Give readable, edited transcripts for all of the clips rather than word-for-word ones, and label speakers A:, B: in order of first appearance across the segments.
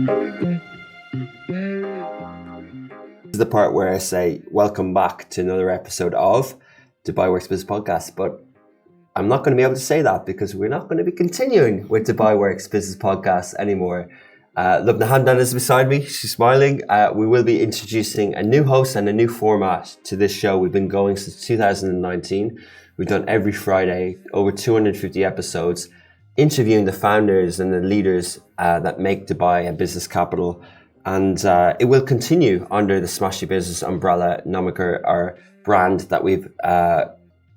A: This is the part where I say, welcome back to another episode of Dubai Works Business Podcast. But I'm not going to be able to say that because we're not going to be continuing with Dubai Works Business Podcast anymore. Lubna Hamdan is beside me. She's smiling. We will be introducing a new host and a new format to this show. We've been going since 2019. We've done every Friday, over 250 episodes, interviewing the founders and the leaders that make Dubai a business capital. And it will continue under the Smashy Business umbrella, Nomiker, our brand that we've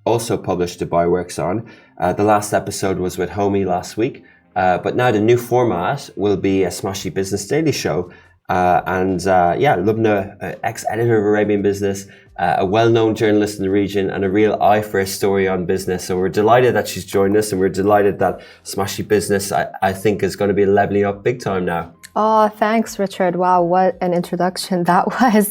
A: also published Dubai Works on. The last episode was with Homie last week. But now the new format will be a Smashy Business Daily Show. Lubna, ex-editor of Arabian Business, a well-known journalist in the region and a real eye for a story on business. So we're delighted that she's joined us and we're delighted that Smashy Business, I think, is going to be leveling up big time now.
B: Oh, thanks, Richard. Wow, what an introduction that was.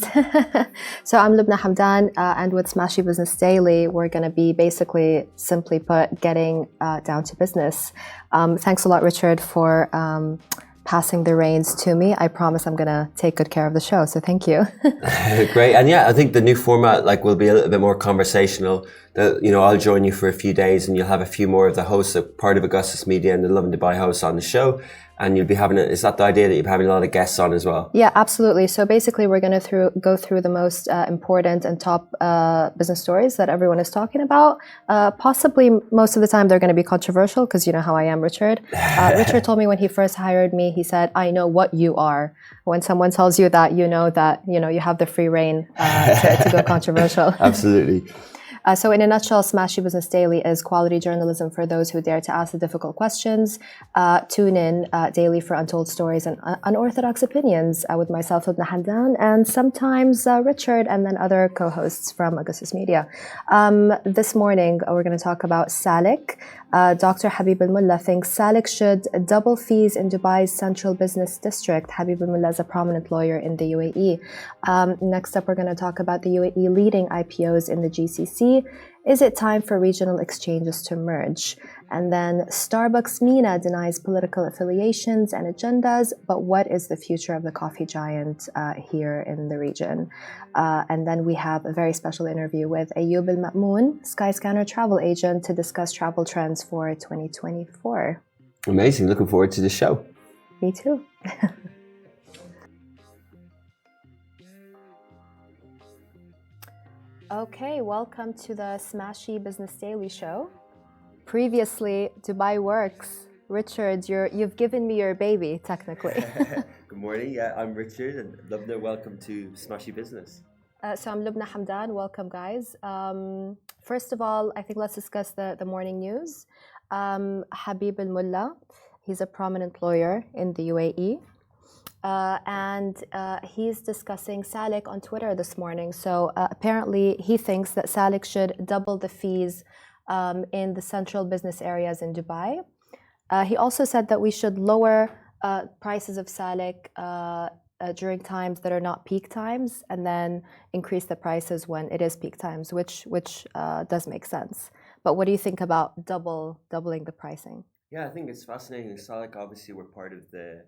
B: So I'm Lubna Hamdan, and with Smashy Business Daily, we're going to be basically, simply put, getting down to business. Thanks a lot, Richard, for passing the reins to me. I promise I'm going to take good care of the show, so thank you.
A: Great. And yeah, I think the new format will be a little bit more conversational. I'll join you for a few days and you'll have a few more of the hosts, part of Augustus Media and the Lovin Dubai hosts on the show. And you'll be having is that the idea that you'll be having a lot of guests on as well?
B: Yeah, absolutely. So basically, we're going to go through the most important and top business stories that everyone is talking about. Possibly most of the time they're going to be controversial because you know how I am, Richard. Richard told me when he first hired me, he said, "I know what you are." When someone tells you that you have the free reign to go controversial.
A: Absolutely.
B: So in a nutshell, Smashy Business Daily is quality journalism for those who dare to ask the difficult questions. Tune in daily for untold stories and unorthodox opinions with myself, Lubna Hamdan, and sometimes Richard, and then other co-hosts from Augustus Media. This morning, we're going to talk about Salik. Dr. Habib Al Mulla thinks Salik should double fees in Dubai's central business district. Habib Al Mulla is a prominent lawyer in the UAE. Next up, we're going to talk about the UAE leading IPOs in the GCC. Is it time for regional exchanges to merge? And then Starbucks MENA denies political affiliations and agendas, but what is the future of the coffee giant here in the region? And then we have a very special interview with Ayub Al Ma'moon, Skyscanner travel agent, to discuss travel trends for 2024.
A: Amazing. Looking forward to the show.
B: Me too. Okay, welcome to the Smashy Business Daily Show. Previously, Dubai Works. Richard, you've given me your baby, technically.
A: Good morning. Yeah, I'm Richard and Lubna. Welcome to Smashy Business.
B: So I'm Lubna Hamdan. Welcome, guys. First of all, I think let's discuss the morning news. Habib Al Mulla, he's a prominent lawyer in the UAE. And he's discussing Salik on Twitter this morning. So apparently he thinks that Salik should double the fees in the central business areas in Dubai. He also said that we should lower prices of Salik during times that are not peak times, and then increase the prices when it is peak times, which does make sense. But what do you think about doubling the pricing?
A: Yeah, I think it's fascinating. Salik, obviously, we're part of the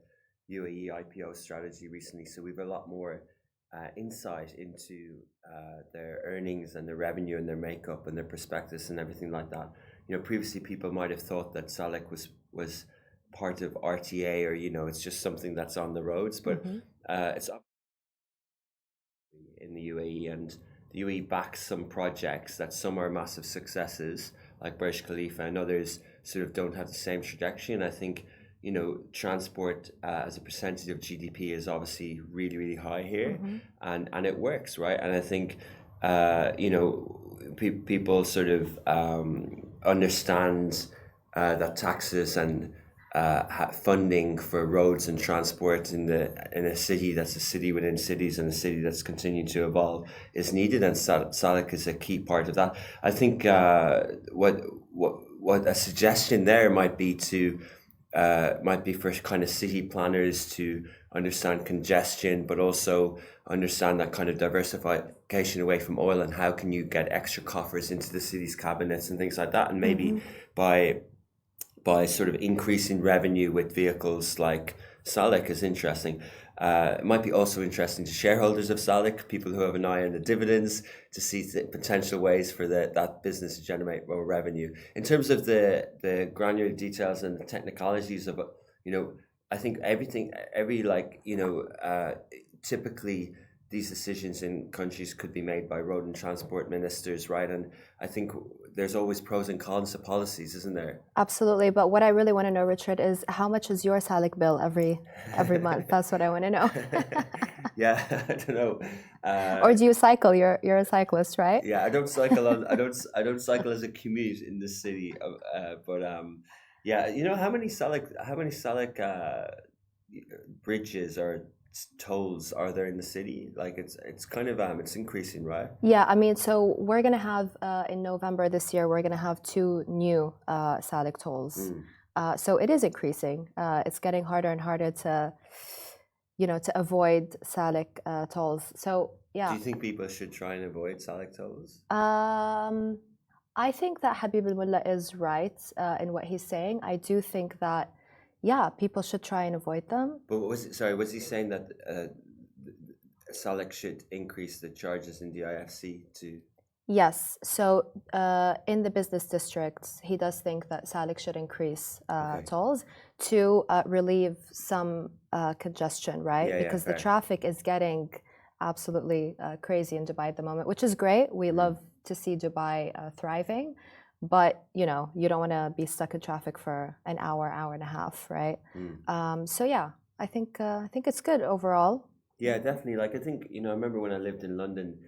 A: UAE IPO strategy recently, so we have a lot more insight into their earnings and their revenue and their makeup and their prospectus and everything like that. Previously people might have thought that Salik was part of RTA, or it's just something that's on the roads, but it's up in the UAE, and the UAE backs some projects that some are massive successes, like Burj Khalifa, and others sort of don't have the same trajectory. And I think transport as a percentage of GDP is obviously really, really high here, and it works, right? And I think people sort of understand that taxes and funding for roads and transport in a city that's a city within cities and a city that's continuing to evolve is needed, and Salik is a key part of that. I think what a suggestion there might be for kind of city planners to understand congestion, but also understand that kind of diversification away from oil, and how can you get extra coffers into the city's cabinets and things like that, and maybe by sort of increasing revenue with vehicles like Salik is interesting. It might be also interesting to shareholders of Salik, people who have an eye on the dividends, to see the potential ways for that business to generate more revenue. In terms of the granular details and the technicalities of it, I think typically these decisions in countries could be made by road and transport ministers, right? And I think there's always pros and cons to policies, isn't there?
B: Absolutely. But what I really want to know, Richard, is how much is your Salik bill every month? That's what I want to know.
A: Yeah, I don't know.
B: Or do you cycle? You're a cyclist, right?
A: Yeah, I don't cycle I don't cycle as a commute in the city. But yeah, how many Salik bridges or tolls are there in the city? Like it's kind of it's increasing, right?
B: Yeah, I mean, so we're gonna have in November this year, we're gonna have 2 new Salik tolls. So it is increasing. It's getting harder and harder to avoid Salik tolls. So yeah.
A: Do you think people should try and avoid Salik tolls?
B: I think that Habib Al Mulla is right in what he's saying. I do think that, yeah, people should try and avoid them.
A: But was he saying that Salik should increase the charges in the IFC to?
B: Yes. So in the business districts, he does think that Salik should increase tolls to relieve some congestion, right?
A: Yeah,
B: because
A: yeah,
B: the traffic is getting absolutely crazy in Dubai at the moment, which is great. We love to see Dubai thriving. But you don't want to be stuck in traffic for an hour and a half, right? So yeah, I think it's good overall.
A: Yeah, definitely. Like I think I remember when I lived in London,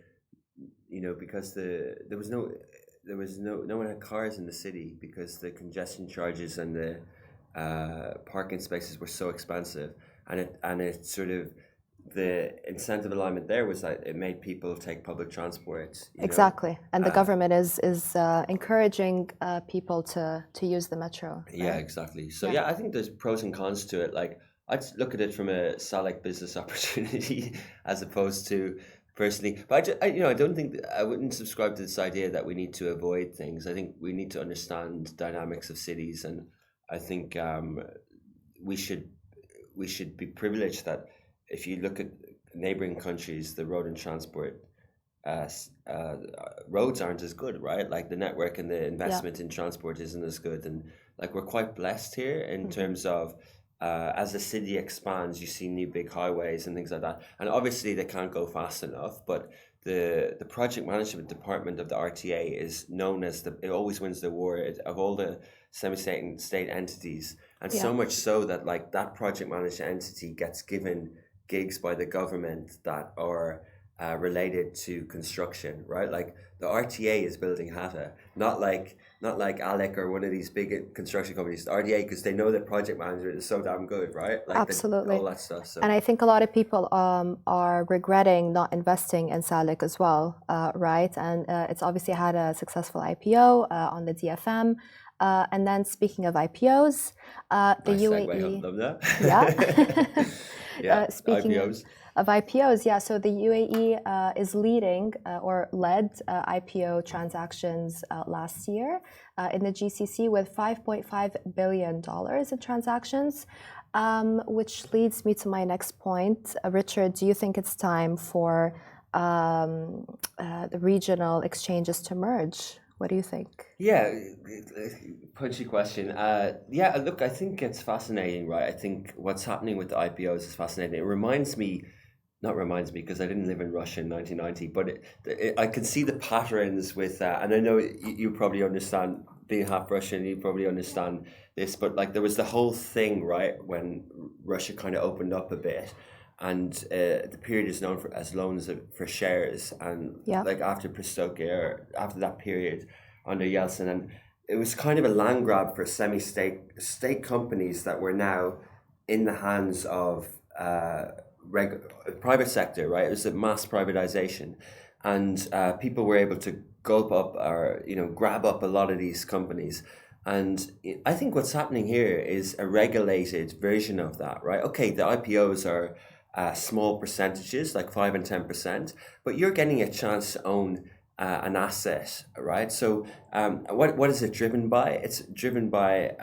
A: because there was no one had cars in the city because the congestion charges and the parking spaces were so expensive, and it sort of. The incentive alignment there was that it made people take public transport.
B: Exactly, and the government is encouraging people to use the metro. Right?
A: Yeah, exactly. So yeah, I think there's pros and cons to it. Like I'd look at it from a Salik business opportunity as opposed to personally. But I don't think I wouldn't subscribe to this idea that we need to avoid things. I think we need to understand dynamics of cities, and I think we should be privileged that. If you look at neighboring countries, the road and transport roads aren't as good, right? Like the network and the investment in transport isn't as good, and like we're quite blessed here in terms of as the city expands, you see new big highways and things like that. And obviously they can't go fast enough, but the project management department of the RTA is known as it always wins the award of all the semi-state and state entities, and so much so that like that project management entity gets given gigs by the government that are related to construction, right? Like the RTA is building Hatta, not like Alec or one of these big construction companies. The RTA, because they know that project management is so damn good, right? Like
B: absolutely,
A: all that stuff. So.
B: And I think a lot of people are regretting not investing in Salik as well, right? And it's obviously had a successful IPO on the DFM. And then speaking of IPOs, the
A: nice
B: UAE.
A: Segue, love that.
B: Yeah. Speaking
A: IPOs.
B: Of IPOs, yeah. So the UAE is leading or led IPO transactions last year in the GCC with $5.5 billion in transactions, which leads me to my next point. Richard, do you think it's time for the regional exchanges to merge? What do you think?
A: Yeah, punchy question. Yeah, look, I think it's fascinating, right? I think what's happening with the IPOs is fascinating. It reminds me because I didn't live in Russia in 1990, but I can see the patterns with that. And I know you probably understand, being half Russian, you probably understand this, but like there was the whole thing, right, when Russia kind of opened up a bit. And the period is known as loans for shares, and like after Pistokia, after that period under Yeltsin, and it was kind of a land grab for state companies that were now in the hands of private sector, right? It was a mass privatization, and people were able to gulp up or grab up a lot of these companies. And I think what's happening here is a regulated version of that, right? Okay, the IPOs are small percentages, like 5 and 10%, but you're getting a chance to own an asset, right? So what is it driven by? It's driven by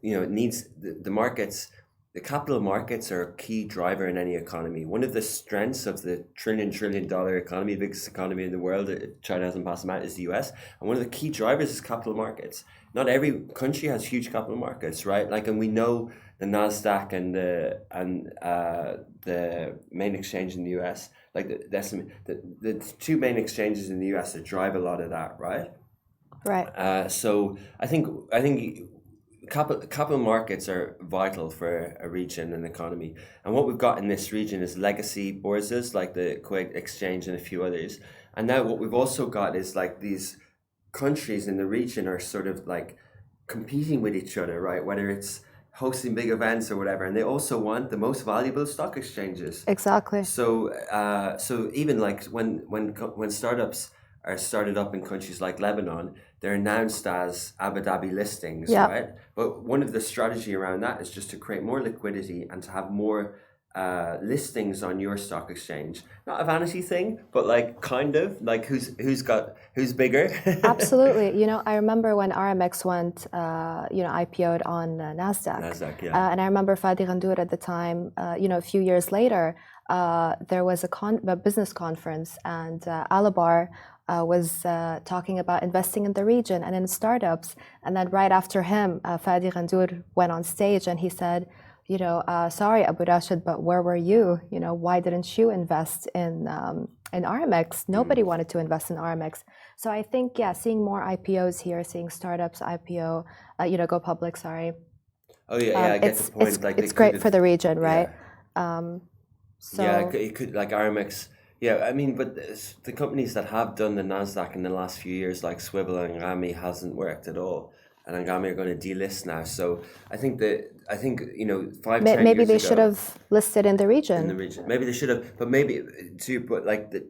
A: it needs the markets the capital markets are a key driver in any economy. One of the strengths of the trillion dollar economy, biggest economy in the world, China hasn't passed them out, is the US. And one of the key drivers is capital markets. Not every country has huge capital markets, right? Like, and we know the Nasdaq and the main exchange in the US, like the two main exchanges in the US that drive a lot of that, right?
B: Right.
A: So I think capital markets are vital for a region and economy. And what we've got in this region is legacy bourses like the Kuwait Exchange and a few others. And now what we've also got is like these countries in the region are sort of like competing with each other, right? Whether it's hosting big events or whatever, and they also want the most valuable stock exchanges.
B: Exactly.
A: So, so even like when startups are started up in countries like Lebanon, they're announced as Abu Dhabi listings,
B: Yeah.
A: right? But one of the strategy around that is just to create more liquidity and to have more listings on your stock exchange. Not a vanity thing, but like kind of like who's bigger.
B: Absolutely. You know, I remember when RMX went, IPO'd on Nasdaq.
A: Nasdaq, yeah.
B: And I remember Fadi Ghandour at the time. A few years later, there was a business conference, and Alabar was talking about investing in the region and in startups. And then right after him, Fadi Ghandour went on stage and he said, sorry, Abu Rashid, but where were you? Why didn't you invest in RMX? Nobody wanted to invest in RMX. So I think, seeing more IPOs here, seeing startups IPO, go public, sorry.
A: Oh yeah, I get the point.
B: It's great for the region, right?
A: Yeah. It could, like RMX. Yeah, I mean, but the companies that have done the Nasdaq in the last few years, like Swivel and Ngami, hasn't worked at all. And Ngami are going to delist now. So I think 5-10 years
B: maybe they
A: ago,
B: should have listed in the region.
A: Maybe they should have, but maybe too. But like the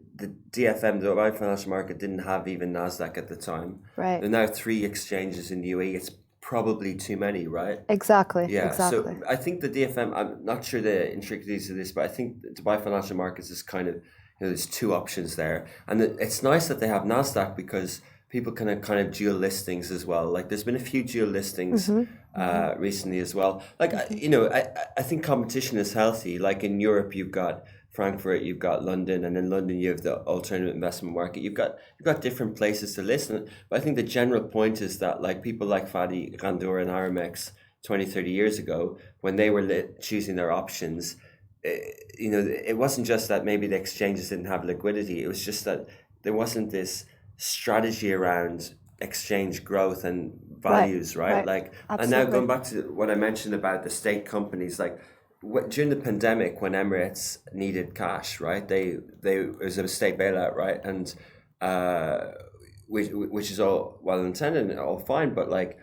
A: DFM, the Dubai Financial Market, didn't have even Nasdaq at the time.
B: Right.
A: There are now 3 exchanges in the UAE. It's probably too many, right?
B: Exactly.
A: Yeah.
B: Exactly.
A: So I think the DFM. I'm not sure the intricacies of this, but I think Dubai Financial Markets is kind of, there's 2 options there, and it's nice that they have Nasdaq because people can have kind of dual listings as well. Like there's been a few dual listings recently as well. Like I think competition is healthy. Like in Europe, you've got Frankfurt, you've got London, and in London you have the alternative investment market. You've got different places to list. But I think the general point is that like people like Fadi Ghandour and RMX 20-30 years ago, when they were choosing their options, it wasn't just that maybe the exchanges didn't have liquidity. It was just that there wasn't this strategy around exchange growth and values, right? Like, absolutely. And now going back to what I mentioned about the state companies, like during the pandemic when Emirates needed cash, right? It was a state bailout, right? And which is all well intended and all fine, but like,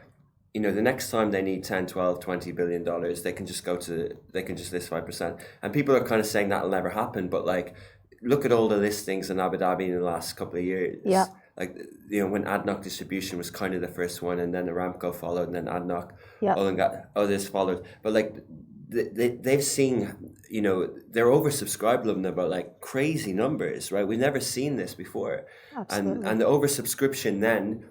A: the next time they need 10, 12, 20 billion dollars, they can just list 5%. And people are kind of saying that'll never happen, but like, look at all the listings in Abu Dhabi in the last couple of years.
B: Yeah.
A: Like, when ADNOC Distribution was kind of the first one, and then Aramco followed, and then ADNOC, others followed. But like, they've seen, they're oversubscribed them about like crazy numbers, right? We've never seen this before.
B: Absolutely.
A: And the oversubscription then,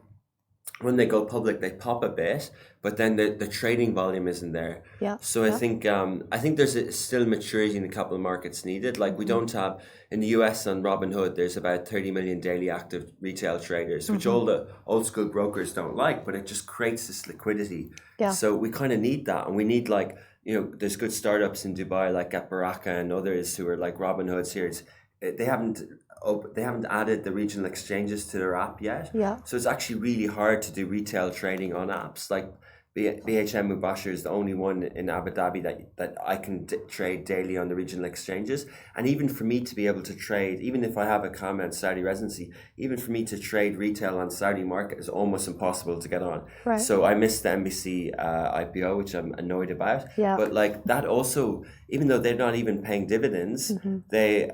A: when they go public, they pop a bit, but then the trading volume isn't there.
B: Yeah.
A: So I think there's still maturity in the capital markets needed. Like we don't have in the US on Robinhood, there's about 30 million daily active retail traders, which all the old school brokers don't like, but it just creates this liquidity.
B: Yeah.
A: So we kind of need that, and we need like there's good startups in Dubai like at Baraka and others who are like Robinhoods here. They haven't added the regional exchanges to their app yet.
B: Yeah.
A: So it's actually really hard to do retail trading on apps. Like BHM Mubashir is the only one in Abu Dhabi that I can trade daily on the regional exchanges. And even for me to be able to trade, even if I have a comment Saudi residency, even for me to trade retail on Saudi market is almost impossible to get on.
B: Right.
A: So I missed the NBC IPO, which I'm annoyed about.
B: Yeah.
A: But like that also, even though they're not even paying dividends, their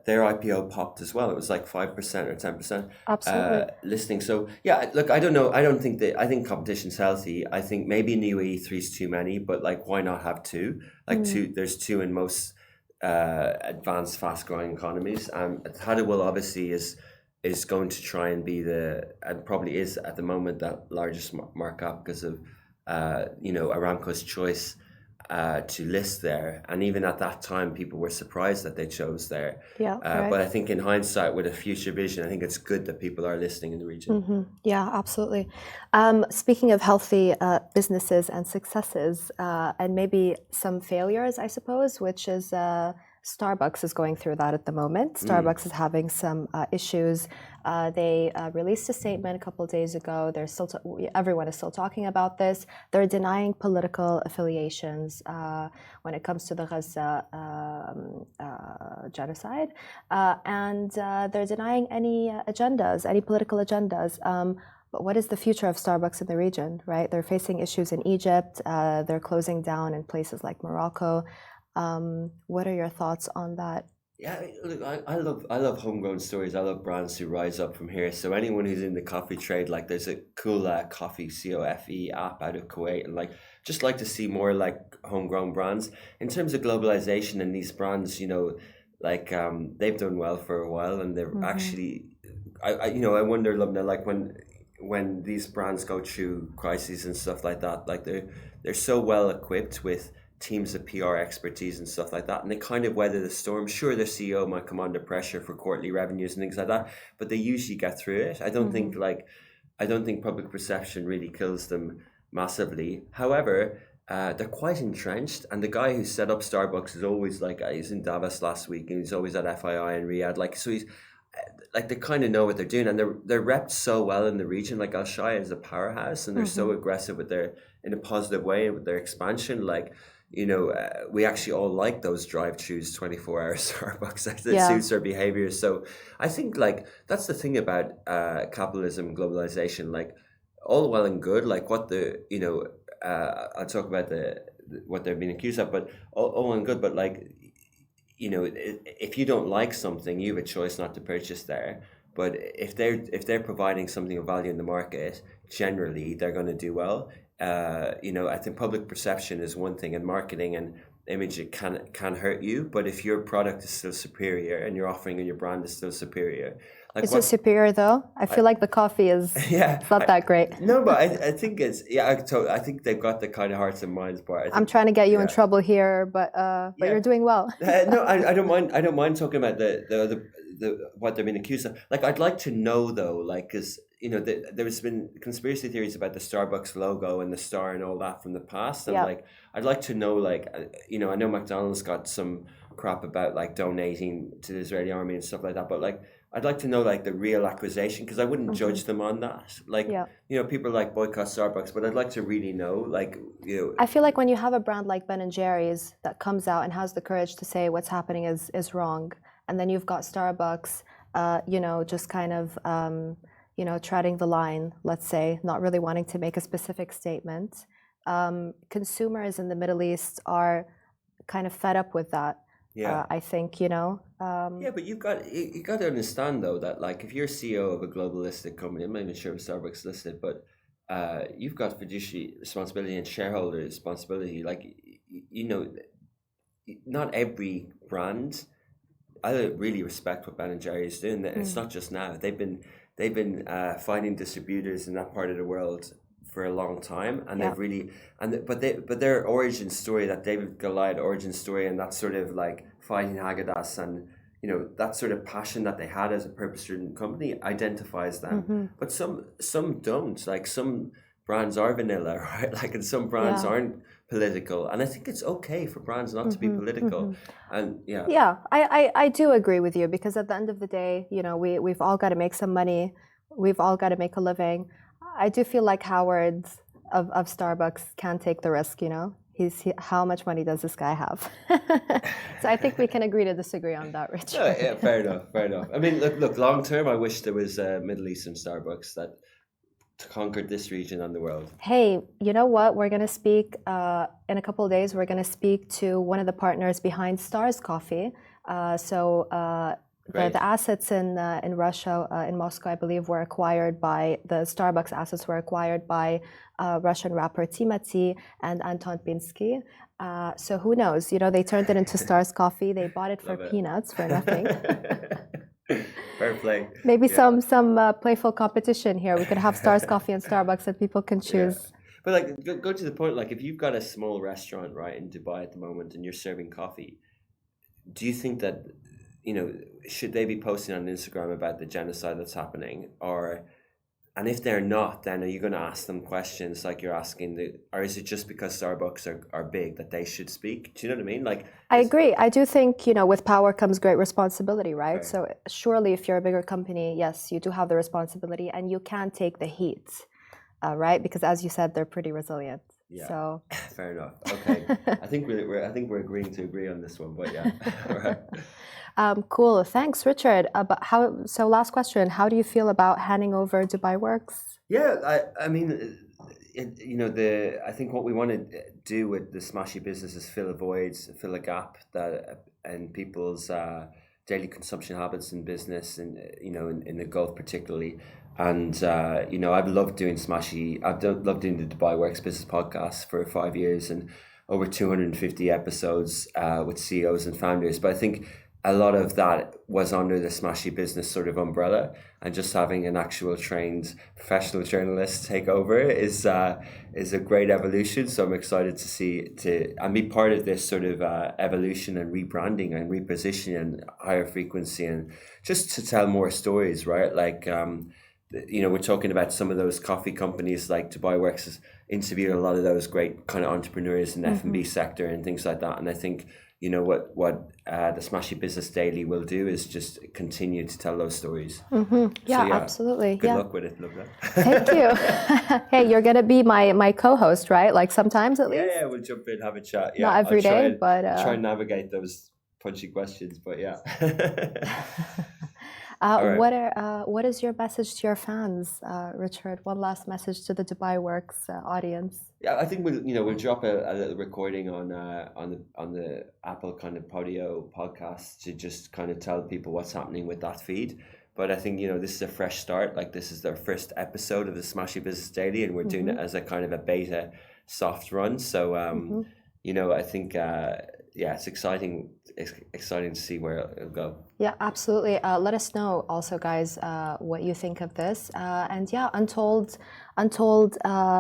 A: IPO popped as well. It was like 5% or 10%.
B: Absolutely.
A: Listing. So yeah, look, I don't know. I think competition's healthy. I think maybe in the UAE 3 is too many, but like why not have 2? Like 2, there's 2 in most advanced, fast-growing economies. Tata will obviously is going to try and be and probably is at the moment that largest markup because of Aramco's choice to list there, and even at that time, people were surprised that they chose there.
B: Yeah, right.
A: But I think in hindsight, with a future vision, I think it's good that people are listing in the region.
B: Yeah, absolutely. Speaking of healthy businesses and successes, and maybe some failures, I suppose, which is Starbucks is going through that at the moment. Starbucks is having some issues. They released a statement a couple of days ago. They're still everyone is still talking about this. They're denying political affiliations when it comes to the Gaza genocide, and they're denying any agendas, any political agendas. But what is the future of Starbucks in the region, right? They're facing issues in Egypt. They're closing down in places like Morocco. What are your thoughts on that?
A: Yeah, look, I love homegrown stories. I love brands who rise up from here. So anyone who's in the coffee trade, like there's a cool coffee COFE app out of Kuwait, and like just like to see more like homegrown brands. In terms of globalization and these brands, like they've done well for a while, and they're actually, I wonder, Lumna, like when these brands go through crises and stuff like that, like they're so well equipped with teams of PR expertise and stuff like that, and they kind of weather the storm. Sure, their CEO might come under pressure for quarterly revenues and things like that, but they usually get through it. I don't think public perception really kills them massively. However, they're quite entrenched, and the guy who set up Starbucks is always like, he's in Davos last week, and he's always at FII in Riyadh. Like, so he's like, they kind of know what they're doing, and they're repped so well in the region. Like Al Shaya is a powerhouse, and they're so aggressive with in a positive way with their expansion. Like, we actually all like those drive-throughs, 24-hour Starbucks. That suits our behavior. So I think like that's the thing about capitalism, globalization. Like all well and good. Like what I'll talk about what they're being accused of, but all well and good. But like, if you don't like something, you have a choice not to purchase there. But if they're providing something of value in the market, generally they're going to do well. I think public perception is one thing, and marketing and image, it can hurt you. But if your product is still superior and your offering and your brand is still superior, like
B: is it superior though? I feel like the coffee is it's not that great.
A: No, but I think it's I think they've got the kind of hearts and minds part.
B: I'm trying to get you in trouble here, but you're doing well.
A: No, I don't mind. I don't mind talking about the what they're being accused of. Like, I'd like to know though, like, because there's been conspiracy theories about the Starbucks logo and the star and all that from the past, and like I'd like to know, like, I know McDonald's got some crap about like donating to the Israeli army and stuff like that, but like I'd like to know like the real accusation, because I wouldn't judge them on that. Like, people like boycott Starbucks, but I'd like to really know, like,
B: I feel like when you have a brand like Ben & Jerry's that comes out and has the courage to say what's happening is wrong, and then you've got Starbucks, just kind of, treading the line, let's say, not really wanting to make a specific statement. Consumers in the Middle East are kind of fed up with that. I think, but
A: you got to understand though that, like, if you're CEO of a global listed company, I'm not even sure if Starbucks listed, but you've got fiduciary responsibility and shareholder responsibility. Like, not every brand. I really respect what Ben & Jerry's doing. It's not just now. They've been finding distributors in that part of the world for a long time, and they've really but their origin story, that David Goliath origin story, and that sort of like fighting Haggadah, and that sort of passion that they had as a purpose-driven company identifies them. But some don't. Like, some brands are vanilla, right? Like, and some brands aren't political, and I think it's okay for brands not to be political. And I do agree with you, because at the end of the day, we've all got to make some money, we've all got to make a living. I do feel like Howard of Starbucks can take the risk. How much money does this guy have? So I think we can agree to disagree on that, Rich. Yeah, fair enough. I mean, look, long term, I wish there was a Middle Eastern Starbucks that conquered this region and the world.
B: Hey, you know what? We're going to speak in a couple of days. We're going to speak to one of the partners behind Stars Coffee. The assets in Russia, in Moscow, I believe, were acquired by the Starbucks assets were acquired by Russian rapper Timati and Anton Pinsky. So who knows? They turned it into Stars Coffee. They bought it for peanuts, for nothing.
A: Fair play.
B: Maybe some playful competition here. We could have Stars Coffee and Starbucks, and people can choose.
A: But like, go to the point. Like, if you've got a small restaurant right in Dubai at the moment and you're serving coffee, do you think that, should they be posting on Instagram about the genocide that's happening, and if they're not, then are you going to ask them questions like you're asking or is it just because Starbucks are big that they should speak? Do you know what I mean? Like,
B: I agree. I do think, with power comes great responsibility, right?
A: Okay.
B: So surely if you're a bigger company, yes, you do have the responsibility and you can take the heat, right? Because as you said, they're pretty resilient.
A: Yeah.
B: So
A: Fair enough. Okay. I think we're agreeing to agree on this one, but yeah. All right.
B: Cool. Thanks, Richard. So last question, how do you feel about handing over Dubai Works?
A: Yeah, I mean, I think what we want to do with the Smashy business is fill a void, fill a gap that and people's daily consumption habits in business, and in the Gulf particularly. And I've loved doing Smashy. Loved doing the Dubai Works Business Podcast for 5 years and over 250 episodes with CEOs and founders. But I think a lot of that was under the Smashy business sort of umbrella, and just having an actual trained professional journalist take over is a great evolution. So I'm excited to see and be part of this sort of evolution and rebranding and repositioning and higher frequency, and just to tell more stories, right? Like, we're talking about some of those coffee companies like Dubai Works has interviewed a lot of those great kind of entrepreneurs in the F&B sector and things like that. And I think, what the Smashy Business Daily will do is just continue to tell those stories.
B: Yeah, absolutely.
A: Good luck with it. Love that.
B: Thank you. Hey, you're going to be my co-host, right? Like sometimes at least?
A: Yeah, we'll jump in, have a chat. Yeah,
B: not every day, but...
A: try and navigate those punchy questions, but yeah.
B: What is your message to your fans, Richard? One last message to the Dubai Works audience.
A: Yeah, I think we'll drop a little recording on the Apple kind of Podio podcast to just kind of tell people what's happening with that feed. But I think this is a fresh start. Like, this is their first episode of the Smashy Business Daily, and we're doing it as a kind of a beta soft run. So I think it's exciting. It's exciting to see where it'll go. Yeah,
B: absolutely. Let us know also, guys, what you think of this. And yeah, untold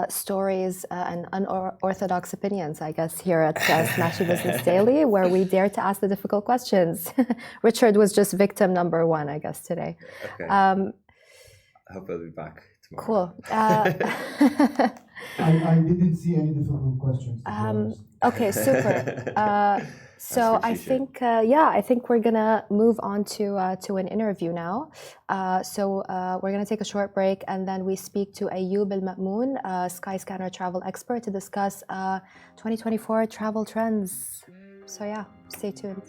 B: stories and unorthodox opinions, I guess, here at Smashy Business Daily, where we dare to ask the difficult questions. Richard was just victim number one, I guess, today.
A: Okay. I hope I'll be back tomorrow.
B: Cool.
C: I didn't see any difficult questions.
B: Okay, super. So I think we're gonna move on to an interview now. So we're gonna take a short break, and then we speak to Ayub Al Mulla, Skyscanner travel expert, to discuss 2024 travel trends. So yeah, stay tuned.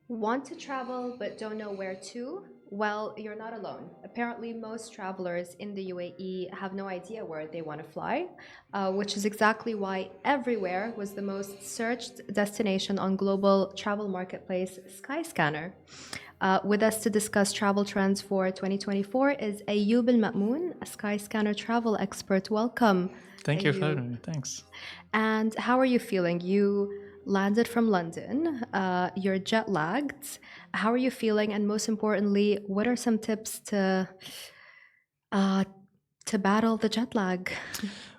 B: Want to travel but don't know where to? Well, you're not alone. Apparently, most travelers in the UAE have no idea where they want to fly, which is exactly why Everywhere was the most searched destination on global travel marketplace Skyscanner. With us to discuss travel trends for 2024 is Ayub Al Mulla, a Skyscanner travel expert. Welcome.
D: Thank you for having me. Thanks.
B: And how are you feeling? You landed from London, you're jet lagged. How are you feeling? And most importantly, what are some tips to battle the jet lag?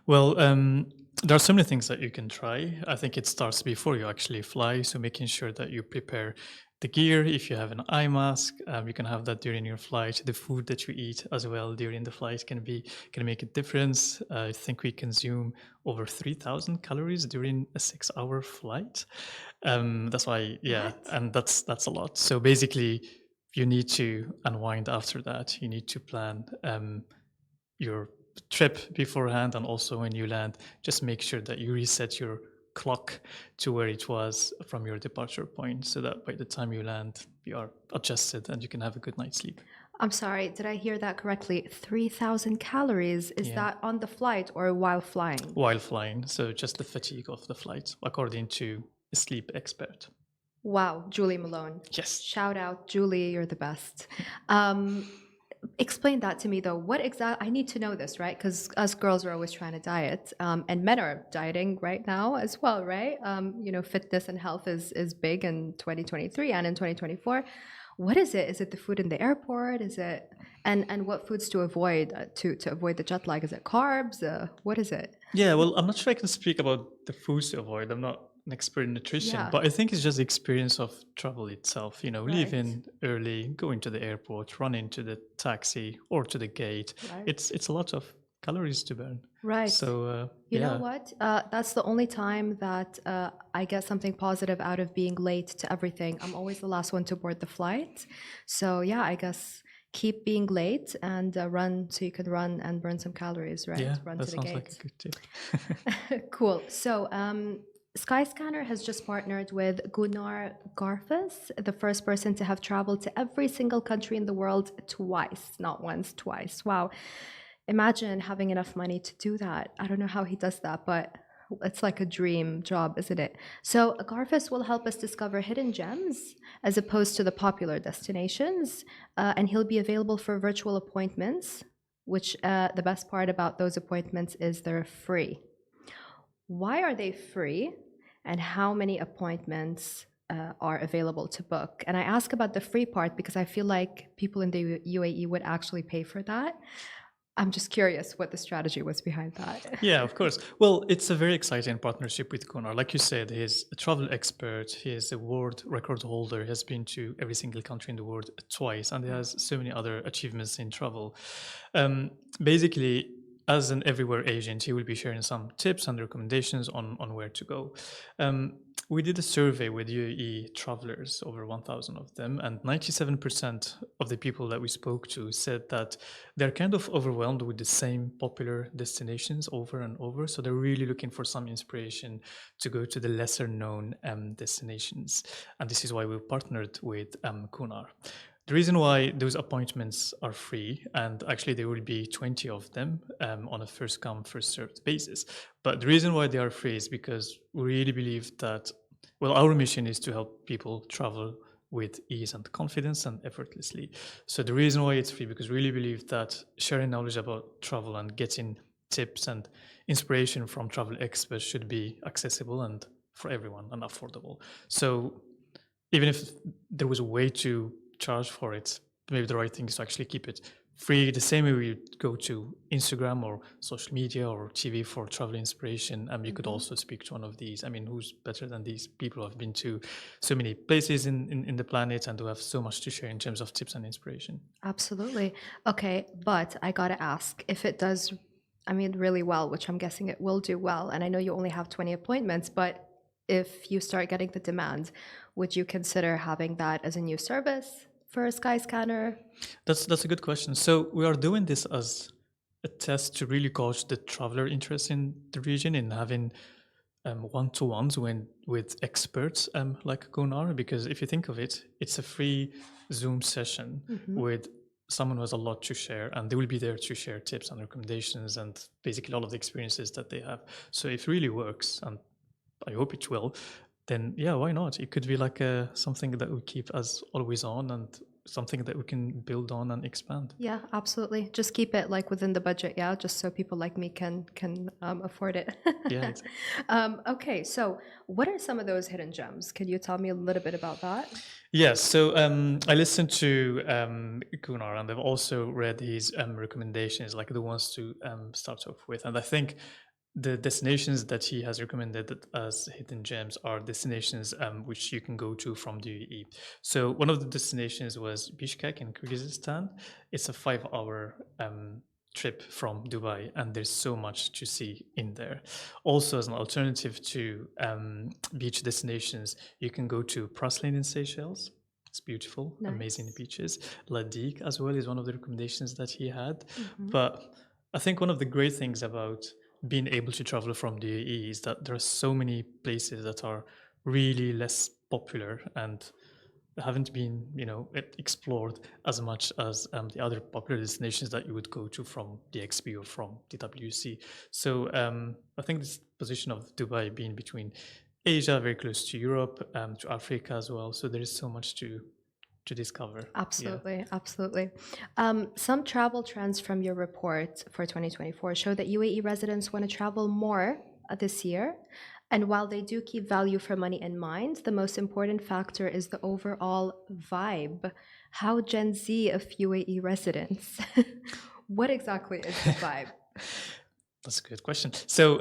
D: Well, there are so many things that you can try. I think it starts before you actually fly. So making sure that you prepare the gear. If you have an eye mask, you can have that during your flight. The food that you eat as well during the flight can make a difference. I think we consume over 3,000 calories during a 6-hour flight. That's why, yeah, what? And that's a lot. So basically, you need to unwind after that. You need to plan your trip beforehand, and also when you land, just make sure that you reset your clock to where it was from your departure point, so that by the time you land, you are adjusted and you can have a good night's sleep.
B: I'm sorry, did I hear that correctly? 3,000 calories, is that on the flight or while flying?
D: While flying, so just the fatigue of the flight, according to a sleep expert.
B: Wow, Julie Malone.
D: Yes.
B: Shout out, Julie, you're the best. Explain that to me though. What exactly? I need to know this, right? Because us girls are always trying to diet, and men are dieting right now as well, right? Fitness and health is big in 2023 and in 2024. What is it? Is it the food in the airport? Is it and what foods to avoid to avoid the jet lag? Is it carbs? What is it?
D: Yeah, well, I'm not sure I can speak about the foods to avoid. I'm not an expert in nutrition,
B: Yeah.
D: but I think it's just the experience of travel itself. You know,
B: Right.
D: leaving early, going to the airport, run into the taxi or to the gate.
B: Right.
D: It's a lot of calories to burn.
B: Right.
D: So
B: You
D: yeah.
B: know what? That's the only time that I get something positive out of being late to everything. I'm always the last one to board the flight. So yeah, I guess keep being late and run so you can run and burn some calories, right?
D: Yeah,
B: Run
D: that
B: to the
D: sounds like
B: gate.
D: a good tip.
B: Cool. So Skyscanner has just partnered with Gunnar Garfus, the first person to have traveled to every single country in the world twice, not once, twice. Wow. Imagine having enough money to do that. I don't know how he does that, but it's like a dream job, isn't it? So Garfus will help us discover hidden gems as opposed to the popular destinations, and he'll be available for virtual appointments, which the best part about those appointments is they're free. Why are they free, and how many appointments are available to book? And I ask about the free part because I feel like people in the UAE would actually pay for that. I'm just curious what the strategy was behind that.
D: Yeah, of course. Well, it's a very exciting partnership with Gunnar. Like you said, he's a travel expert. He is a world record holder. He has been to every single country in the world twice, and he has so many other achievements in travel. Basically, as an everywhere agent, he will be sharing some tips and recommendations on where to go. We did a survey with UAE travelers, over 1,000 of them, and 97% of the people that we spoke to said that they're kind of overwhelmed with the same popular destinations over and over. So they're really looking for some inspiration to go to the lesser known destinations. And this is why we partnered with Kunar. The reason why those appointments are free, and actually there will be 20 of them on a first come, first served basis. But the reason why they are free is because we really believe that, well, our mission is to help people travel with ease and confidence and effortlessly. So the reason why it's free, because we really believe that sharing knowledge about travel and getting tips and inspiration from travel experts should be accessible and for everyone and affordable. So even if there was a way to charge for it, maybe the right thing is to actually keep it free, the same way we go to Instagram or social media or TV for travel inspiration. You could also speak to one of these. I mean, who's better than these people who have been to so many places in the planet and who have so much to share in terms of tips and inspiration?
B: Absolutely. Okay, but I gotta ask, if it does, I mean, really well, which I'm guessing it will do well, and I know you only have 20 appointments, but if you start getting the demand, would you consider having that as a new service for Skyscanner?
D: That's a good question. So we are doing this as a test to really gauge the traveler interest in the region, in having one-to-ones with experts like Gunnar, because if you think of it, it's a free Zoom session with someone who has a lot to share, and they will be there to share tips and recommendations and basically all of the experiences that they have. So if it really works, and I hope it will, then yeah, why not? It could be like something that we keep as always on and something that we can build on and expand.
B: Yeah, absolutely. Just keep it like within the budget, yeah, just so people like me can afford it.
D: Yeah, exactly.
B: Okay, so what are some of those hidden gems? Can you tell me a little bit about that?
D: Yes, so I listened to Gunnar, and I've also read his recommendations, like the ones to start off with. And I think the destinations that he has recommended as hidden gems are destinations which you can go to from the UAE. So one of the destinations was Bishkek in Kyrgyzstan. It's a 5-hour trip from Dubai, and there's so much to see in there. Also, as an alternative to beach destinations, you can go to Praslin in Seychelles. It's beautiful, amazing beaches. Ladik as well is one of the recommendations that he had. But I think one of the great things about being able to travel from the UAE is that there are so many places that are really less popular and haven't been, explored as much as the other popular destinations that you would go to from the XB or from the WC. So I think this position of Dubai being between Asia, very close to Europe, to Africa as well. So there is so much to discover.
B: Absolutely, absolutely. Some travel trends from your report for 2024 show that UAE residents want to travel more this year. And while they do keep value for money in mind, the most important factor is the overall vibe. How Gen Z of UAE residents? What exactly is the vibe?
D: That's a good question. So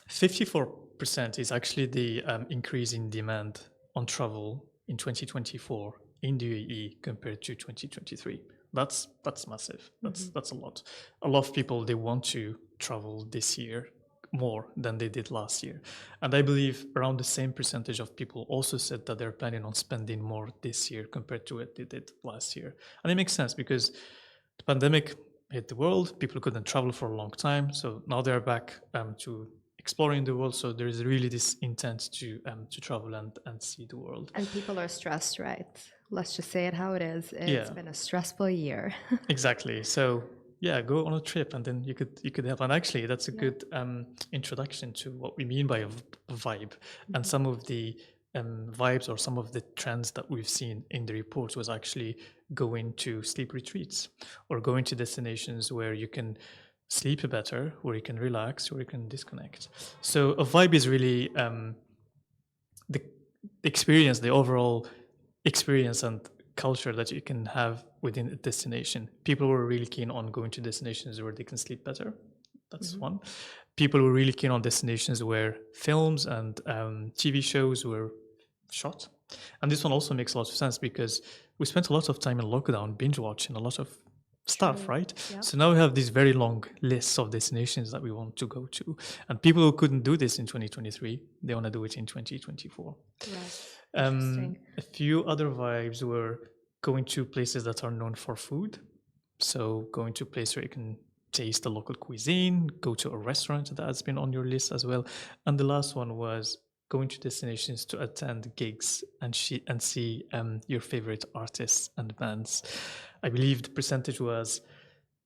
D: 54% is actually the increase in demand on travel in 2024 in the UAE compared to 2023. That's massive. That's a lot. A lot of people, they want to travel this year more than they did last year. And I believe around the same percentage of people also said that they're planning on spending more this year compared to what they did last year. And it makes sense because the pandemic hit the world, people couldn't travel for a long time. So now they're back to exploring the world. So there is really this intent to travel and see the world.
B: And people are stressed, right? Let's just say it how it is. It's
D: Yeah.
B: been a stressful year.
D: Exactly. So yeah, go on a trip and then you could help. And actually, that's a good introduction to what we mean by a vibe. And some of the vibes or some of the trends that we've seen in the report was actually going to sleep retreats or going to destinations where you can sleep better, where you can relax, where you can disconnect. So a vibe is really the experience, the overall experience and culture that you can have within a destination. People were really keen on going to destinations where they can sleep better. That's one. People were really keen on destinations where films and TV shows were shot. And this one also makes a lot of sense because we spent a lot of time in lockdown binge watching a lot of stuff, right?
B: Yep.
D: So now we have these very long lists of destinations that we want to go to. And people who couldn't do this in 2023, they want to do it in 2024.
B: Right. Interesting.
D: A few other vibes were going to places that are known for food. So going to a place where you can taste the local cuisine, go to a restaurant that has been on your list as well. And the last one was going to destinations to attend gigs and see your favorite artists and bands. I believe the percentage was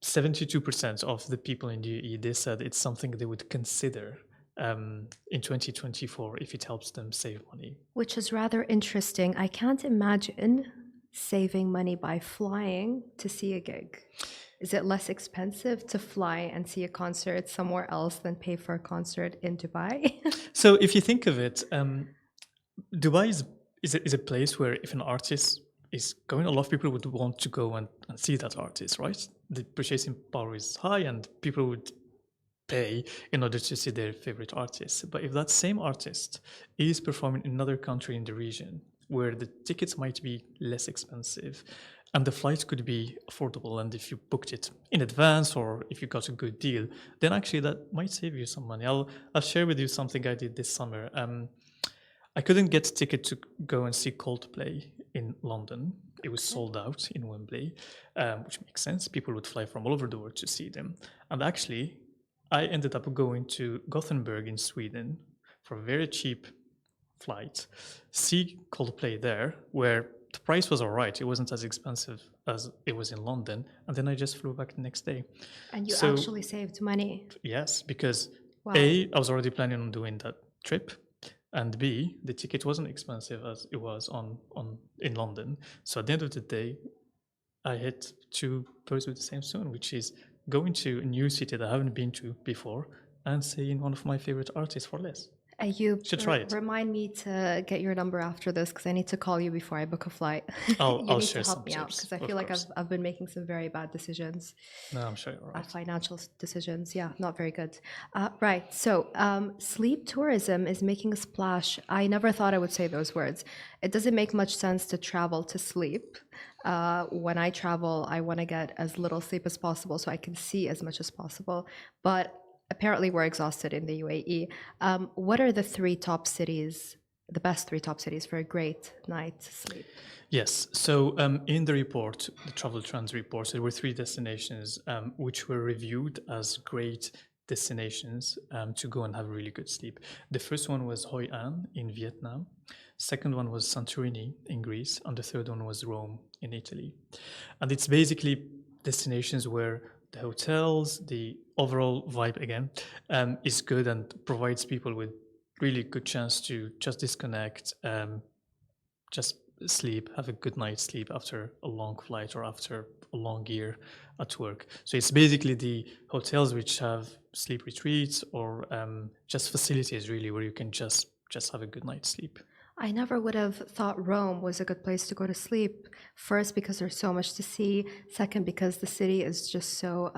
D: 72% of the people in the UAE, they said it's something they would consider in 2024 if it helps them save money.
B: Which is rather interesting. I can't imagine saving money by flying to see a gig. Is it less expensive to fly and see a concert somewhere else than pay for a concert in Dubai?
D: So if you think of it, Dubai is a place where if an artist is going, a lot of people would want to go and see that artist, right? The purchasing power is high and people would pay in order to see their favorite artist. But if that same artist is performing in another country in the region where the tickets might be less expensive and the flight could be affordable, and if you booked it in advance or if you got a good deal, then actually that might save you some money. I'll share with you something I did this summer. I couldn't get a ticket to go and see Coldplay in London. It was sold out in Wembley, which makes sense. People would fly from all over the world to see them. And actually, I ended up going to Gothenburg in Sweden for a very cheap flight, see Coldplay there, where the price was all right. It wasn't as expensive as it was in London. And then I just flew back the next day.
B: And you
D: So-
B: actually saved money.
D: Yes, because
B: Wow.
D: A, I was already planning on doing that trip. And B, the ticket wasn't expensive as it was in London. So at the end of the day, I hit two birds with the same stone, which is going to a new city that I haven't been to before and seeing one of my favorite artists for less.
B: You
D: Should try it.
B: remind me to get your number after this because I need to call you before I book a flight.
D: I'll
B: You need
D: share
B: to help
D: some
B: me out
D: tips,
B: because I
D: of
B: feel like
D: course.
B: I've been making some very bad decisions.
D: No, I'm sure you're right.
B: Financial decisions, yeah, not very good. Right, so sleep tourism is making a splash. I never thought I would say those words. It doesn't make much sense to travel to sleep. When I travel, I want to get as little sleep as possible so I can see as much as possible. But apparently we're exhausted in the UAE. What are the the best three top cities for a great night's sleep?
D: Yes. So in the report, the Travel Trends report, there were three destinations which were reviewed as great destinations to go and have really good sleep. The first one was Hoi An in Vietnam. Second one was Santorini in Greece. And the third one was Rome in Italy. And it's basically destinations where the hotels, the overall vibe again, is good and provides people with really good chance to just disconnect, just sleep, have a good night's sleep after a long flight or after a long year at work. So it's basically the hotels which have sleep retreats or just facilities really where you can just have a good night's sleep.
B: I never would have thought Rome was a good place to go to sleep. First, because there's so much to see. Second, because the city is just so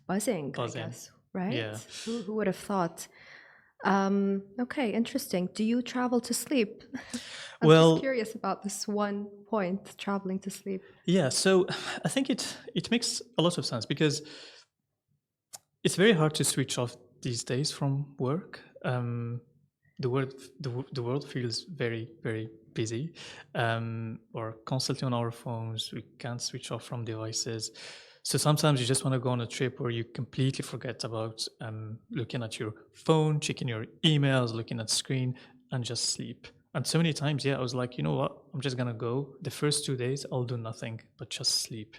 B: buzzing, I guess. Right?
D: Yeah.
B: Who would have thought? Okay, interesting. Do you travel to sleep? I'm just curious about this one point, traveling to sleep.
D: Yeah, so I think it makes a lot of sense because it's very hard to switch off these days from work. The world feels very, very busy. We're constantly on our phones. We can't switch off from devices. So sometimes you just want to go on a trip where you completely forget about looking at your phone, checking your emails, looking at screen, and just sleep. And so many times, I was like, you know what? I'm just gonna go. The first 2 days, I'll do nothing but just sleep.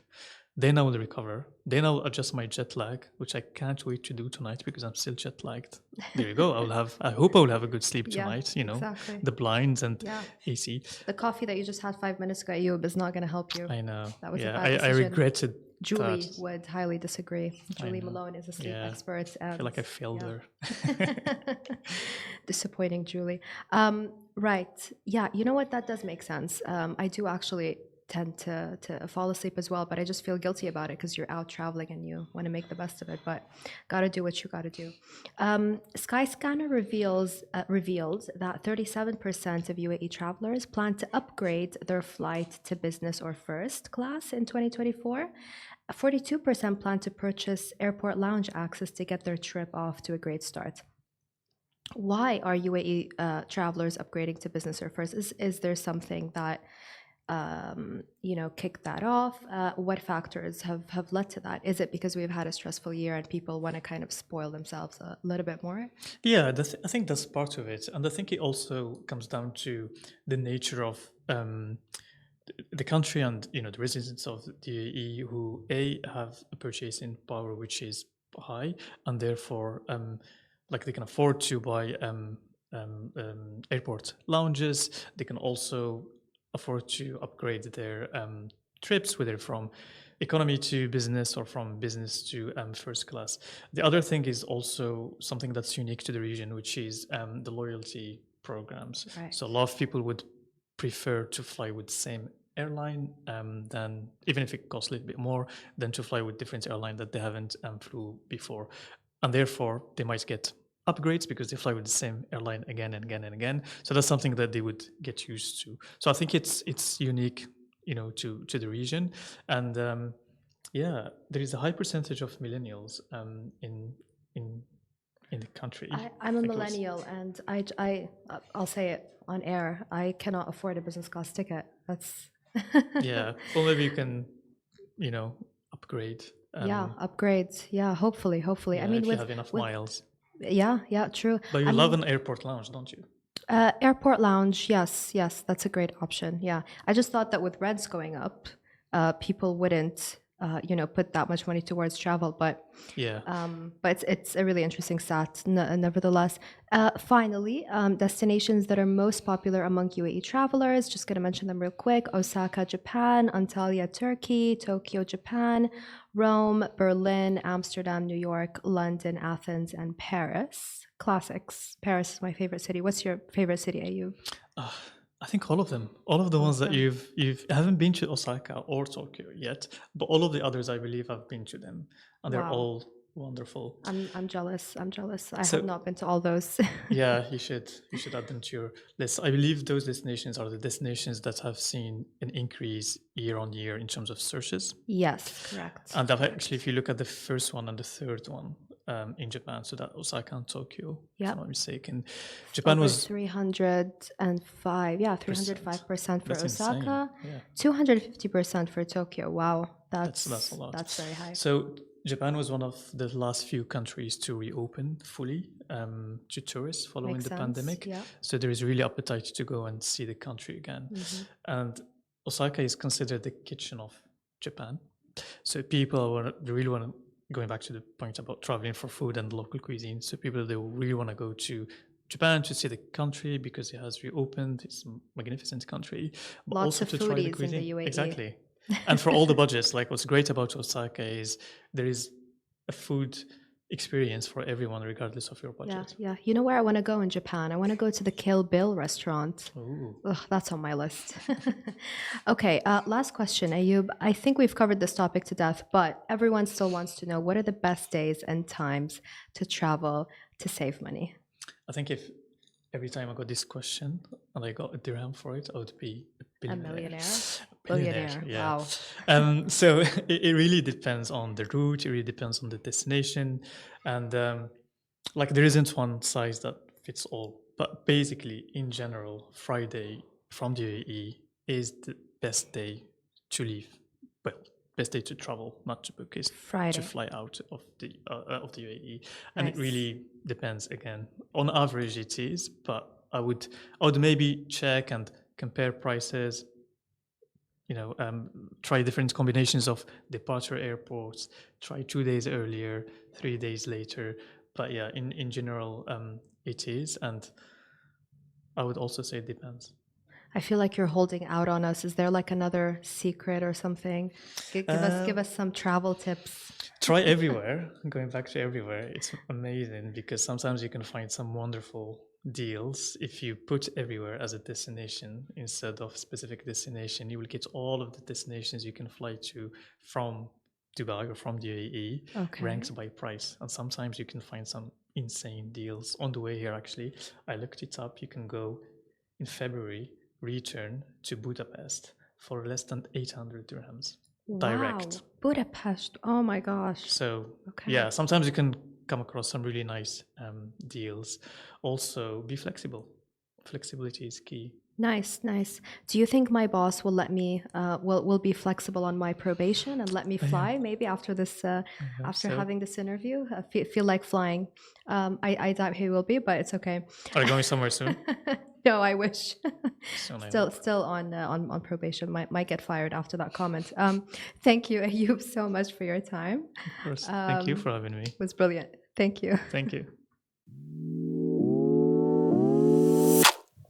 D: Then I will recover. Then I'll adjust my jet lag, which I can't wait to do tonight because I'm still jet lagged. There you go. I hope I will have a good sleep tonight.
B: Exactly.
D: The blinds and AC.
B: The coffee that you just had 5 minutes ago, Ayub, is not going to help you.
D: I know.
B: That was a bad
D: I
B: decision.
D: regretted.
B: Julie would highly disagree. Julie Malone is a sleep expert.
D: I feel like I failed her.
B: Disappointing, Julie. Right. Yeah, you know what? That does make sense. I do actually tend to fall asleep as well, but I just feel guilty about it because you're out traveling and you want to make the best of it, but gotta do what you gotta do. Skyscanner revealed that 37% of UAE travelers plan to upgrade their flight to business or first class in 2024. 42% plan to purchase airport lounge access to get their trip off to a great start. Why are UAE travelers upgrading to business or first? Is there something that kicked that off? What factors have led to that? Is it because we've had a stressful year and people want to kind of spoil themselves a little bit more?
D: Yeah, I think that's part of it. And I think it also comes down to the nature of the country and the residents of the UAE who have a purchasing power which is high, and therefore they can afford to buy airport lounges. They can also afford to upgrade their trips, whether from economy to business or from business to first class. The other thing is also something that's unique to the region, which is the loyalty programs.
B: Right.
D: So a lot of people would prefer to fly with the same airline than, even if it costs a little bit more, than to fly with different airline that they haven't flew before. And therefore, they might get upgrades because they fly with the same airline again and again and again. So that's something that they would get used to. So I think it's unique, to the region. And there is a high percentage of millennials in the country.
B: I'm a millennial, and I'll say it on air. I cannot afford a business class ticket. That's
D: yeah. Well, maybe you can, upgrade.
B: Upgrades. Yeah, hopefully.
D: Yeah, I mean, if you have enough miles.
B: Yeah, true.
D: But you love an airport lounge, don't you?
B: Airport lounge, yes, that's a great option. Yeah, I just thought that with rents going up, people wouldn't, put that much money towards travel. But but it's a really interesting stat, nevertheless. Finally, destinations that are most popular among UAE travelers. Just gonna mention them real quick: Osaka, Japan; Antalya, Turkey; Tokyo, Japan; Rome, Berlin, Amsterdam, New York, London, Athens, and Paris. Classics. Paris is my favorite city. What's your favorite city, Ayub?
D: I think all of them. All of the ones that I haven't been to Osaka or Tokyo yet, but all of the others I believe I've been to them, and they're all wonderful.
B: I'm jealous. I have not been to all those.
D: Yeah, you should add them to your list. I believe those destinations are the destinations that have seen an increase year on year in terms of searches.
B: Yes, correct.
D: And actually, if you look at the first one and the third one in Japan, so that Osaka and Tokyo, if I'm not mistaken, Japan was
B: 305. Yeah, 305% for
D: That's
B: Osaka,
D: insane.
B: 250% for Tokyo. Wow, that's
D: a lot.
B: That's very high.
D: So Japan was one of the last few countries to reopen fully to tourists following the pandemic.
B: Yeah.
D: So there is really appetite to go and see the country again. And Osaka is considered the kitchen of Japan. So people really want to, going back to the point about traveling for food and local cuisine, so people, they really want to go to Japan to see the country because it has reopened. It's a magnificent country. But
B: Lots
D: also
B: of
D: to try the
B: foodies in
D: cuisine.
B: the UAE.
D: Exactly. And for all the budgets, like what's great about Osaka is there is a food experience for everyone, regardless of your budget.
B: Yeah. You know where I want to go in Japan? I want to go to the Kill Bill restaurant.
D: Ooh.
B: Ugh, that's on my list. Okay, last question, Ayub. I think we've covered this topic to death, but everyone still wants to know, what are the best days and times to travel to save money?
D: I think if every time I got this question and I got a dirham for it, I would be a billionaire.
B: Billionaire.
D: Yeah.
B: Wow.
D: So it really depends on the route. It really depends on the destination, and like there isn't one size that fits all. But basically, in general, Friday from the UAE is the best day to leave. Well, best day to travel, not to book, is
B: Friday.
D: to fly out of the UAE, and
B: Nice.
D: it really depends. Again, on average, it is, but I would maybe check and compare prices. Try different combinations of departure airports. Try 2 days earlier, 3 days later. But yeah, in general, it is, and I would also say it depends.
B: I feel like you're holding out on us. Is there like another secret or something? Give us some travel tips.
D: Try everywhere. Going back to everywhere, it's amazing because sometimes you can find some wonderful deals. If you put everywhere as a destination instead of specific destination, you will get all of the destinations you can fly to from Dubai or from the UAE ranked by price. And sometimes you can find some insane deals on the way here. Actually, I looked it up. You can go in February, return to Budapest for less than 800 dirhams direct.
B: Wow. Budapest. Oh my gosh.
D: So yeah, sometimes you can come across some really nice deals. Also, be flexible. Flexibility is key.
B: Nice. Do you think my boss will let me will be flexible on my probation and let me fly maybe after this having this interview? I feel like flying. I doubt he will be, but it's okay.
D: Are you going somewhere soon?
B: No, I wish.
D: So
B: Still on probation. Might get fired after that comment. Thank you, Ayub, so much for your time.
D: Of course. Thank you for having me.
B: It was brilliant. Thank you.
D: Thank you.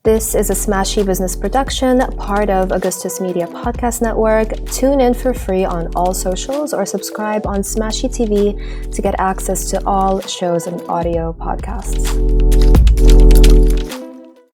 B: This is a Smashy Business production, part of Augustus Media Podcast Network. Tune in for free on all socials or subscribe on Smashy TV to get access to all shows and audio podcasts.